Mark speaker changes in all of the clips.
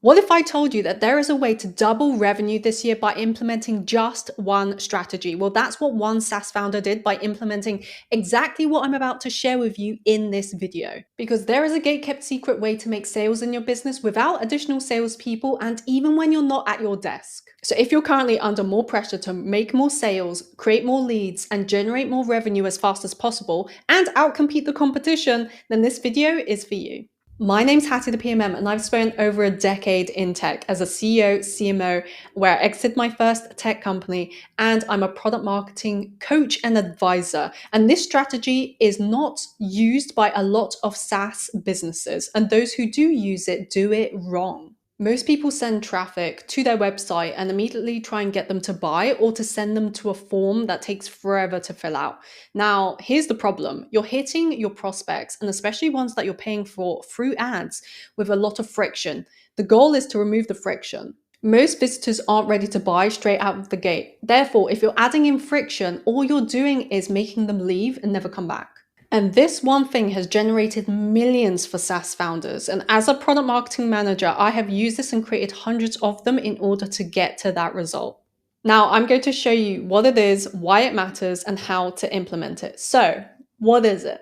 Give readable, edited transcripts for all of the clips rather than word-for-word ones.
Speaker 1: What if I told you that there is a way to double revenue this year by implementing just one strategy? Well, that's what one SaaS founder did by implementing exactly what I'm about to share with you in this video. Because there is a gate-kept secret way to make sales in your business without additional salespeople and even when you're not at your desk. So if you're currently under more pressure to make more sales, create more leads, and generate more revenue as fast as possible and outcompete the competition, then this video is for you. My name's Hattie the PMM, and I've spent over a decade in tech as a CEO, CMO, where I exited my first tech company, and I'm a product marketing coach and advisor. And this strategy is not used by a lot of SaaS businesses, and those who do use it do it wrong. Most people send traffic to their website and immediately try and get them to buy or to send them to a form that takes forever to fill out. Now, here's the problem. You're hitting your prospects, and especially ones that you're paying for through ads, with a lot of friction. The goal is to remove the friction. Most visitors aren't ready to buy straight out of the gate. Therefore, if you're adding in friction, all you're doing is making them leave and never come back. And this one thing has generated millions for SaaS founders. And as a product marketing manager, I have used this and created hundreds of them in order to get to that result. Now, I'm going to show you what it is, why it matters, and how to implement it. So, what is it?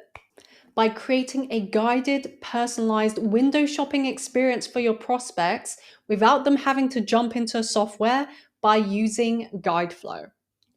Speaker 1: By creating a guided, personalized window shopping experience for your prospects without them having to jump into software by using GuideFlow.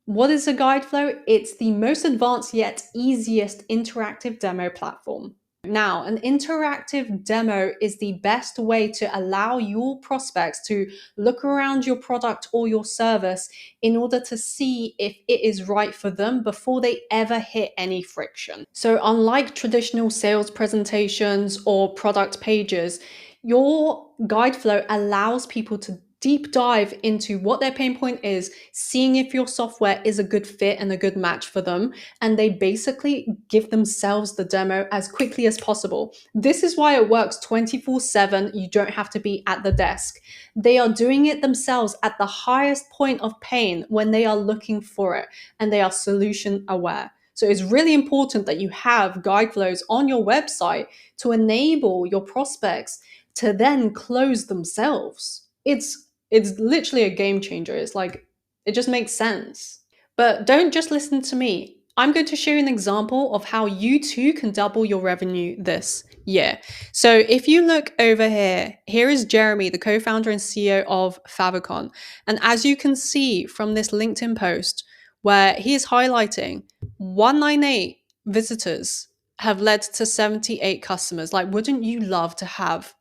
Speaker 1: What is a guide flow? It's the most advanced yet easiest interactive demo platform. Now, an interactive demo is the best way to allow your prospects to look around your product or your service in order to see if it is right for them before they ever hit any friction. So unlike traditional sales presentations or product pages, your guide flow allows people to deep dive into what their pain point is, seeing if your software is a good fit and a good match for them, and they basically give themselves the demo as quickly as possible. This is why it works 24/7. You don't have to be at the desk. They are doing it themselves at the highest point of pain when they are looking for it, and they are solution aware. So it's really important that you have guide flows on your website to enable your prospects to then close themselves. It's literally a game changer. It's like, it just makes sense. But don't just listen to me. I'm going to show you an example of how you too can double your revenue this year. So if you look over here, here is Jeremy, the co-founder and CEO of Favicon. And as you can see from this LinkedIn post, where he is highlighting 198 visitors have led to 78 customers. Like, wouldn't you love to have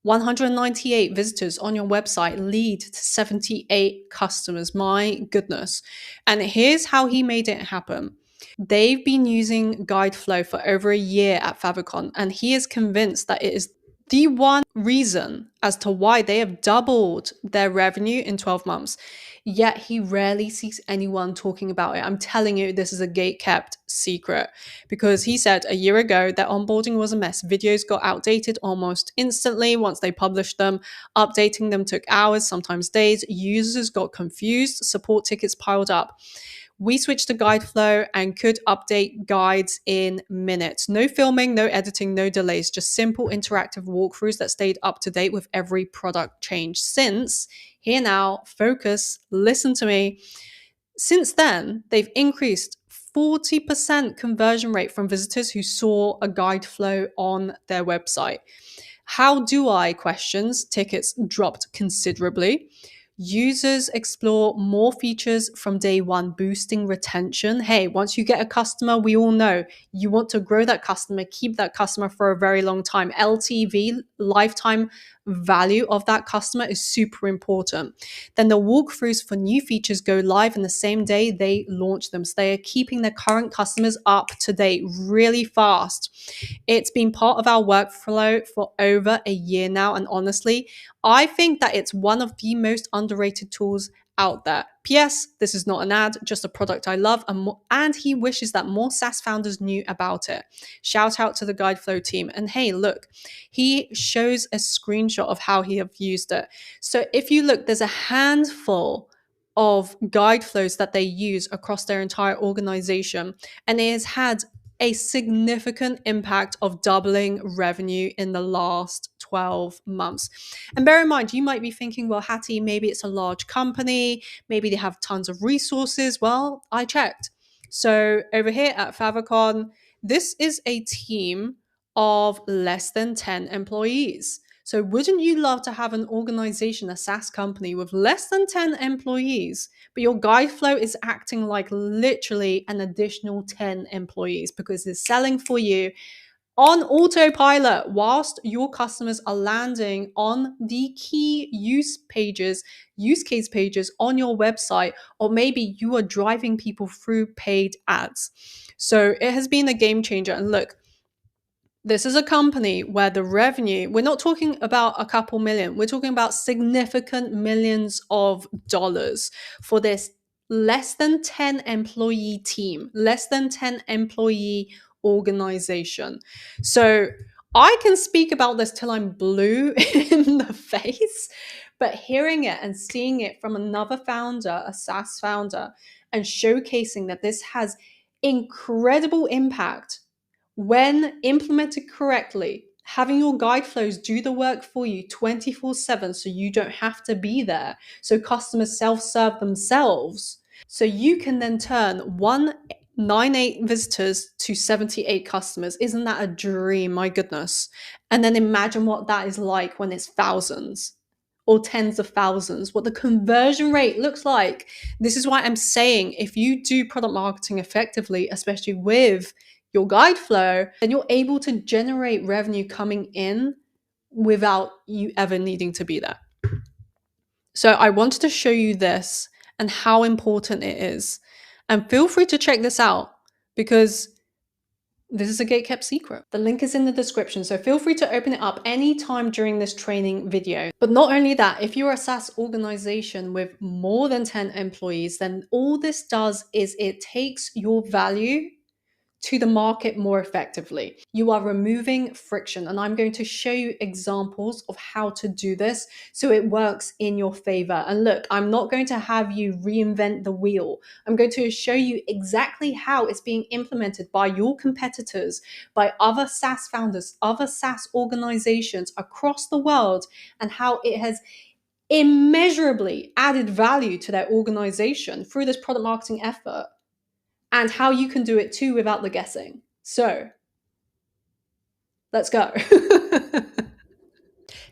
Speaker 1: 198 visitors on your website lead to 78 customers? My goodness. And here's how he made it happen. They've been using GuideFlow for over a year at Favicon, and he is convinced that it is the one reason as to why they have doubled their revenue in 12 months. Yet he rarely sees anyone talking about it. I'm telling you, this is a gate-kept secret, because he said a year ago their onboarding was a mess. Videos got outdated almost instantly once they published them. Updating them took hours, sometimes days. Users got confused. Support tickets piled up. We switched to GuideFlow and could update guides in minutes. No filming, no editing, no delays, just simple interactive walkthroughs that stayed up to date with every product change. Since, here now, focus, listen to me. Since then, they've increased 40% conversion rate from visitors who saw a GuideFlow on their website. How do I? Questions. Tickets dropped considerably. Users explore more features from day one, boosting retention. Hey, once you get a customer, we all know you want to grow that customer, keep that customer for a very long time. LTV, lifetime value of that customer, is super important. Then the walkthroughs for new features go live in the same day they launch them. So they are keeping their current customers up to date really fast. It's been part of our workflow for over a year now. And honestly, I think that it's one of the most underrated tools out there. P.S. This is not an ad, just a product I love, and he wishes that more SaaS founders knew about it. Shout out to the GuideFlow team. And hey, look, he shows a screenshot of how he have used it. So if you look, there's a handful of guide flows that they use across their entire organization, and it has had a significant impact of doubling revenue in the last 12 months. And bear in mind, you might be thinking, well, Hattie, maybe it's a large company, maybe they have tons of resources. Well, I checked. So over here at Favicon, this is a team of less than 10 employees. So wouldn't you love to have an organization, a SaaS company with less than 10 employees, but your guide flow is acting like literally an additional 10 employees because it's selling for you on autopilot whilst your customers are landing on the key use case pages on your website, or maybe you are driving people through paid ads. So it has been a game changer. And look, this is a company where the revenue, we're not talking about a couple million, we're talking about significant millions of dollars for this less than 10 employee team, less than 10 employee organization. So I can speak about this till I'm blue in the face, but hearing it and seeing it from another founder, a SaaS founder, and showcasing that this has incredible impact when implemented correctly, having your guide flows do the work for you 24/7 so you don't have to be there. So customers self-serve themselves. So you can then turn 198 visitors to 78 customers. Isn't that a dream? My goodness. And then imagine what that is like when it's thousands or tens of thousands, what the conversion rate looks like. This is why I'm saying if you do product marketing effectively, especially with your guide flow, then you're able to generate revenue coming in without you ever needing to be there. So I wanted to show you this and how important it is. And feel free to check this out because this is a gate-kept secret. The link is in the description, so feel free to open it up anytime during this training video. But not only that, if you're a SaaS organization with more than 10 employees, then all this does is it takes your value to the market more effectively. You are removing friction, and I'm going to show you examples of how to do this so it works in your favor. And look, I'm not going to have you reinvent the wheel. I'm going to show you exactly how it's being implemented by your competitors, by other SaaS founders, other SaaS organizations across the world, and how it has immeasurably added value to their organization through this product marketing effort, and how you can do it too without the guessing. So let's go.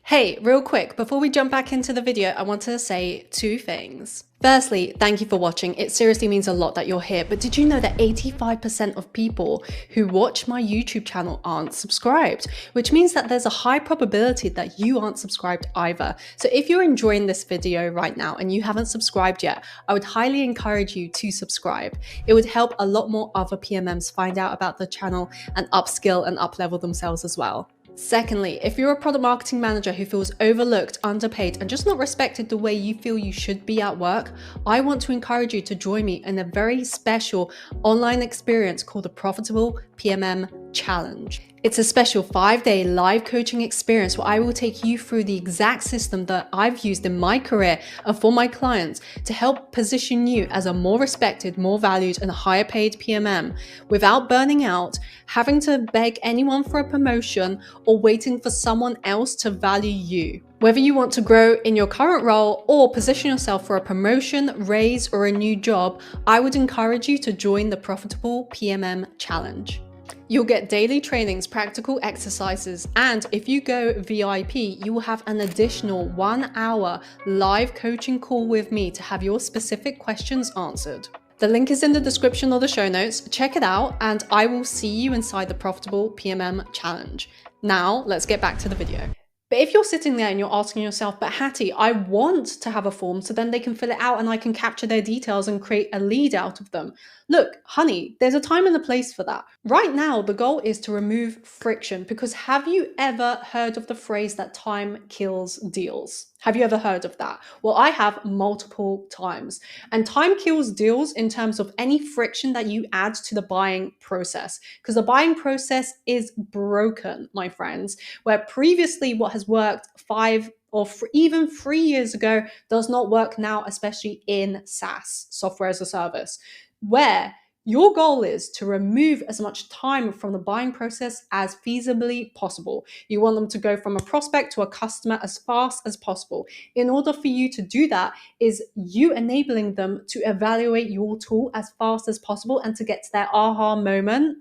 Speaker 1: Hey, real quick, before we jump back into the video, I want to say two things. Firstly, thank you for watching. It seriously means a lot that you're here, but did you know that 85% of people who watch my YouTube channel aren't subscribed? Which means that there's a high probability that you aren't subscribed either. So if you're enjoying this video right now and you haven't subscribed yet, I would highly encourage you to subscribe. It would help a lot more other PMMs find out about the channel and upskill and uplevel themselves as well. Secondly, if you're a product marketing manager who feels overlooked, underpaid, and just not respected the way you feel you should be at work, I want to encourage you to join me in a very special online experience called the Profitable PMM Challenge. It's a special 5-day live coaching experience where I will take you through the exact system that I've used in my career and for my clients to help position you as a more respected, more valued, and higher paid PMM without burning out, having to beg anyone for a promotion, or waiting for someone else to value you. Whether you want to grow in your current role or position yourself for a promotion, raise, or a new job, I would encourage you to join the Profitable PMM Challenge. You'll get daily trainings, practical exercises, and if you go VIP, you will have an additional 1-hour live coaching call with me to have your specific questions answered. The link is in the description or the show notes. Check it out, and I will see you inside the Profitable PMM Challenge. Now, let's get back to the video. But if you're sitting there and you're asking yourself, but Hattie, I want to have a form so then they can fill it out and I can capture their details and create a lead out of them. Look, honey, there's a time and a place for that. Right now, the goal is to remove friction, because have you ever heard of the phrase that time kills deals? Have you ever heard of that? Well, I have multiple times. And time kills deals in terms of any friction that you add to the buying process, because the buying process is broken, my friends, where previously what has worked 5 or even 3 years ago does not work now, especially in SaaS, software as a service, where Your goal is to remove as much time from the buying process as feasibly possible. You want them to go from a prospect to a customer as fast as possible. In order for you to do that, is you enabling them to evaluate your tool as fast as possible and to get to their aha moment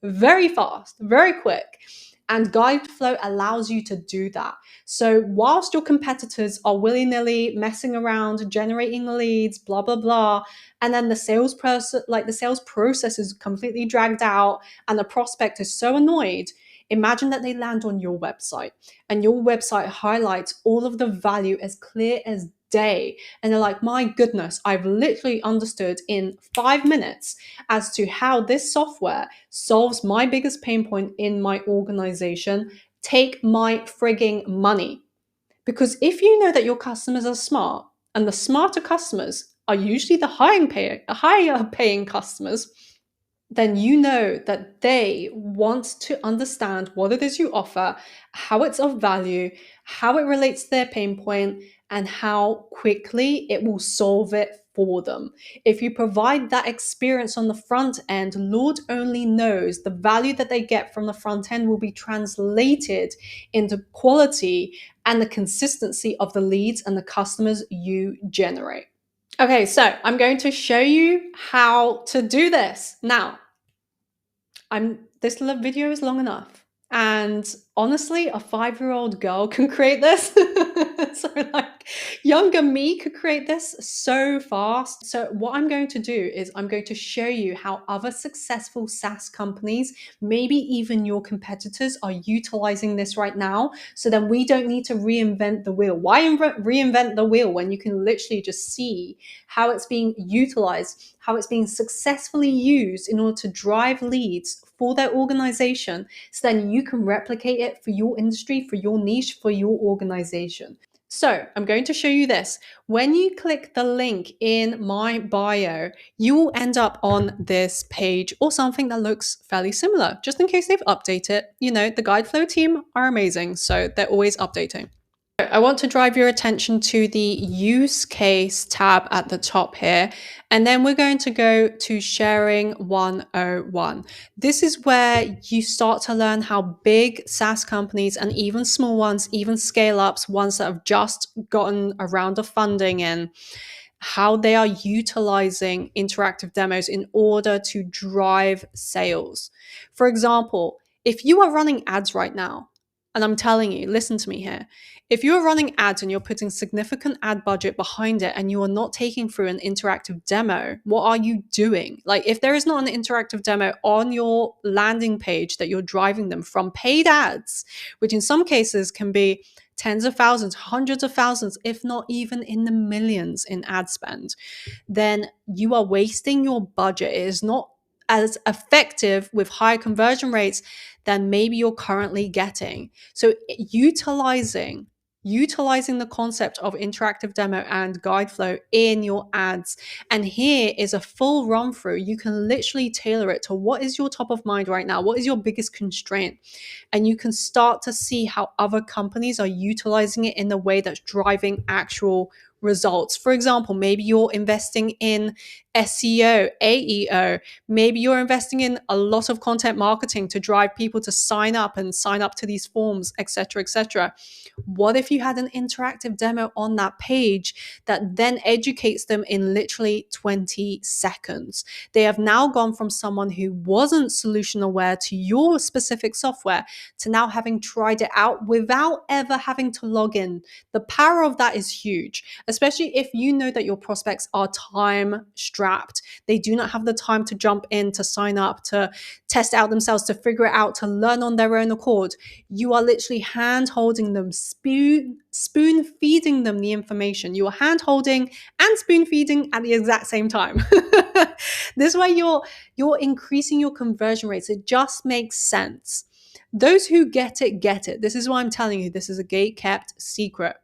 Speaker 1: very fast, very quick. And Guideflow allows you to do that. So whilst your competitors are willy-nilly messing around, generating leads, blah, blah, blah, and then the sales process is completely dragged out and the prospect is so annoyed, imagine that they land on your website and your website highlights all of the value as clear as day. And they're like, my goodness, I've literally understood in 5 minutes as to how this software solves my biggest pain point in my organization. Take my frigging money. Because if you know that your customers are smart, and the smarter customers are usually the higher paying customers, then you know that they want to understand what it is you offer, how it's of value, how it relates to their pain point, and how quickly it will solve it for them. If you provide that experience on the front end, Lord only knows the value that they get from the front end will be translated into quality and the consistency of the leads and the customers you generate. Okay, so I'm going to show you how to do this. Now, this little video is long enough. And honestly, a 5-year-old girl can create this. So like younger me could create this so fast. So what I'm going to do is I'm going to show you how other successful SaaS companies, maybe even your competitors, are utilizing this right now. So then we don't need to reinvent the wheel. Why reinvent the wheel when you can literally just see how it's being utilized, how it's being successfully used in order to drive leads for their organization, so then you can replicate it for your industry, for your niche, for your organization. So I'm going to show you this. When you click the link in my bio, you will end up on this page or something that looks fairly similar, just in case they've updated it. You know, the Guideflow team are amazing, so they're always updating. I want to drive your attention to the use case tab at the top here. And then we're going to go to sharing 101. This is where you start to learn how big SaaS companies and even small ones, even scale ups, ones that have just gotten a round of funding in, how they are utilizing interactive demos in order to drive sales. For example, if you are running ads right now, and I'm telling you, listen to me here. If you're running ads and you're putting significant ad budget behind it and you are not taking through an interactive demo, what are you doing? Like, if there is not an interactive demo on your landing page that you're driving them from paid ads, which in some cases can be tens of thousands, hundreds of thousands, if not even in the millions in ad spend, then you are wasting your budget. It is not as effective with high conversion rates than maybe you're currently getting. So utilizing the concept of interactive demo and guide flow in your ads. And here is a full run through. You can literally tailor it to what is your top of mind right now? What is your biggest constraint? And you can start to see how other companies are utilizing it in the way that's driving actual results. For example, maybe you're investing in SEO, AEO. Maybe you're investing in a lot of content marketing to drive people to sign up to these forms, etc., etc. What if you had an interactive demo on that page that then educates them in literally 20 seconds? They have now gone from someone who wasn't solution aware to your specific software to now having tried it out without ever having to log in. The power of that is huge, especially if you know that your prospects are time strapped. They do not have the time to jump in, to sign up, to test out themselves, to figure it out, to learn on their own accord. You are literally hand holding them, spoon feeding them the information. You are hand holding and spoon feeding at the exact same time. This way you're increasing your conversion rates. It just makes sense. Those who get it, get it. This is why I'm telling you, this is a gate-kept secret.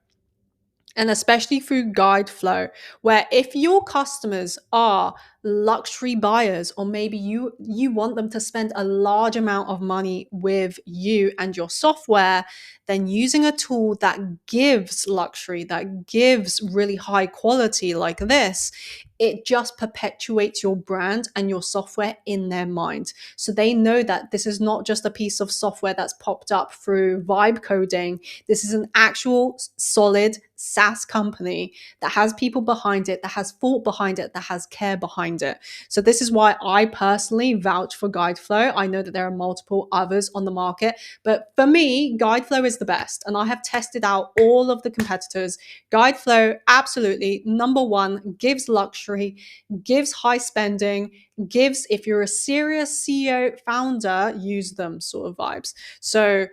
Speaker 1: and especially through guide flow, where if your customers are luxury buyers, or maybe you want them to spend a large amount of money with you and your software, then using a tool that gives luxury, that gives really high quality like this, it just perpetuates your brand and your software in their mind. So they know that this is not just a piece of software that's popped up through vibe coding. This is an actual solid SaaS company that has people behind it, that has thought behind it, that has care behind it. So this is why I personally vouch for Guideflow. I know that there are multiple others on the market, but for me, Guideflow is the best. And I have tested out all of the competitors. Guideflow, absolutely, number one, gives luxury, gives high spending, gives, if you're a serious CEO founder, use them sort of vibes. So,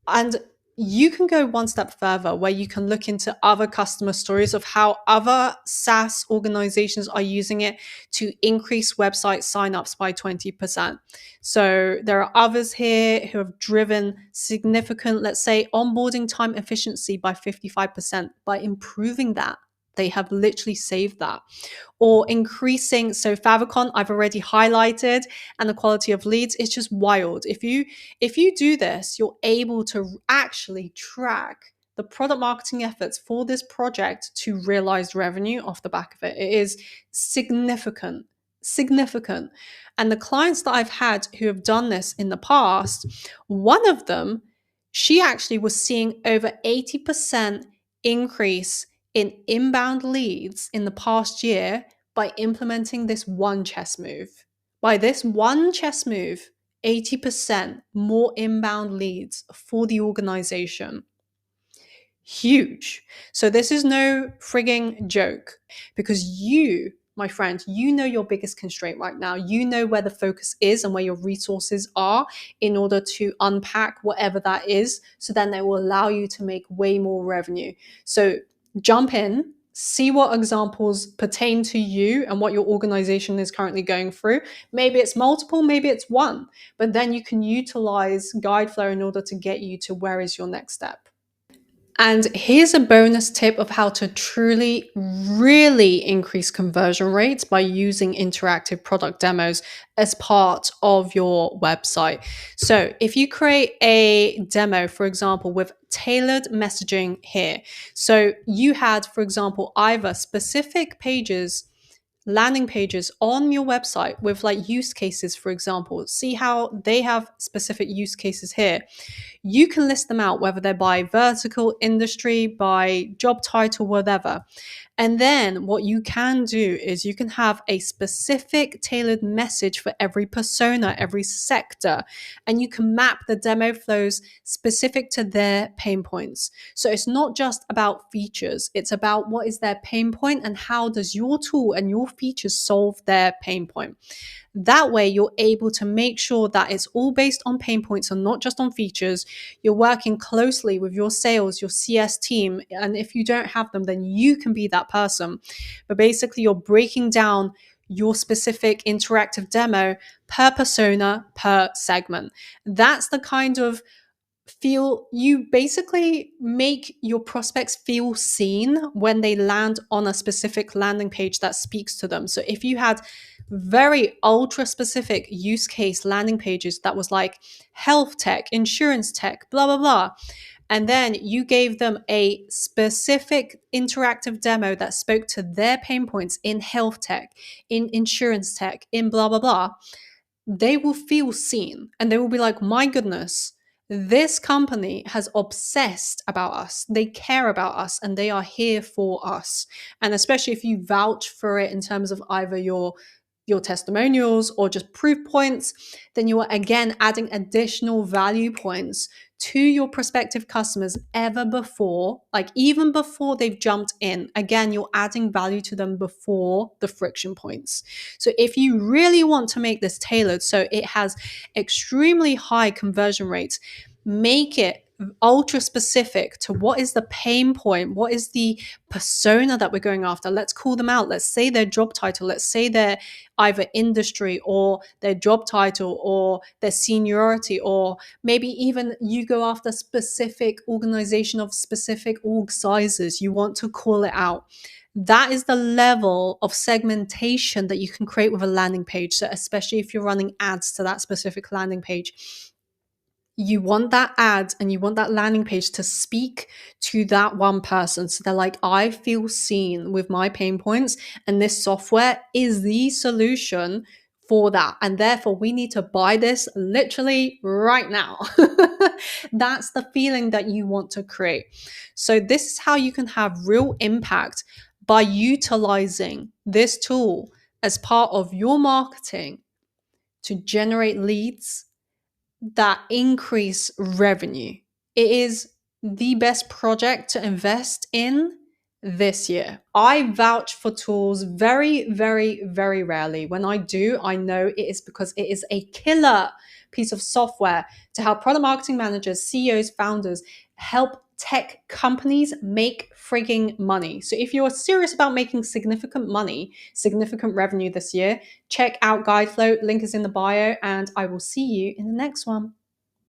Speaker 1: and you can go one step further where you can look into other customer stories of how other SaaS organizations are using it to increase website signups by 20%. So there are others here who have driven significant, let's say, onboarding time efficiency by 55% by improving that. They have literally saved that, or increasing. So favicon I've already highlighted, and the quality of leads is just wild. If you do this, you're able to actually track the product marketing efforts for this project to realize revenue off the back of it. It is significant. And the clients that I've had who have done this in the past, one of them, she actually was seeing over 80% increase in inbound leads in the past year by implementing this one chess move. By this one chess move, 80% more inbound leads for the organization. Huge. So this is no frigging joke, because you, my friend, you know your biggest constraint right now. You know where the focus is and where your resources are in order to unpack whatever that is. So then they will allow you to make way more revenue. So jump in, see what examples pertain to you and what your organization is currently going through. Maybe it's multiple, maybe it's one, but then you can utilize Guideflow in order to get you to where is your next step. And here's a bonus tip of how to truly, really increase conversion rates by using interactive product demos as part of your website. So if you create a demo, for example, with tailored messaging here, so you had, for example, either specific pages, landing pages on your website with like use cases, for example, see how they have specific use cases here. You can list them out, whether they're by vertical, industry, by job title, whatever. And then what you can do is you can have a specific tailored message for every persona, every sector, and you can map the demo flows specific to their pain points. So it's not just about features, it's about what is their pain point and how does your tool and your features solve their pain point. That way, you're able to make sure that it's all based on pain points and not just on features. You're working closely with your sales, your CS team. And if you don't have them, then you can be that person. But basically, you're breaking down your specific interactive demo per persona, per segment. That's the kind of feel, you basically make your prospects feel seen when they land on a specific landing page that speaks to them. So if you had very ultra specific use case landing pages that was like health tech, insurance tech, blah blah blah, and then you gave them a specific interactive demo that spoke to their pain points in health tech, in insurance tech, in blah blah blah, they will feel seen and they will be like, my goodness, this company has obsessed about us. They care about us and they are here for us. And especially if you vouch for it in terms of either your testimonials or just proof points, then you are again adding additional value points to your prospective customers ever before, like even before they've jumped in. Again, you're adding value to them before the friction points. So if you really want to make this tailored so it has extremely high conversion rates, make it ultra specific to what is the pain point, what is the persona that we're going after. Let's call them out. Let's say their job title. Let's say their either industry or their job title or their seniority, or maybe even you go after specific organization of specific org sizes. You want to call it out. That is the level of segmentation that you can create with a landing page. So especially if you're running ads to that specific landing page, you want that ad and you want that landing page to speak to that one person. So they're like, I feel seen with my pain points, and this software is the solution for that. And therefore, we need to buy this literally right now. That's the feeling that you want to create. So, this is how you can have real impact by utilizing this tool as part of your marketing to generate leads that increase revenue. It is the best project to invest in this year. I vouch for tools very, very, very rarely. When I do, I know it is because it is a killer piece of software to help product marketing managers, CEOs, founders help tech companies make frigging money. So if you're serious about making significant money, significant revenue this year, check out GuideFlow. Link is in the bio, and I will see you in the next one.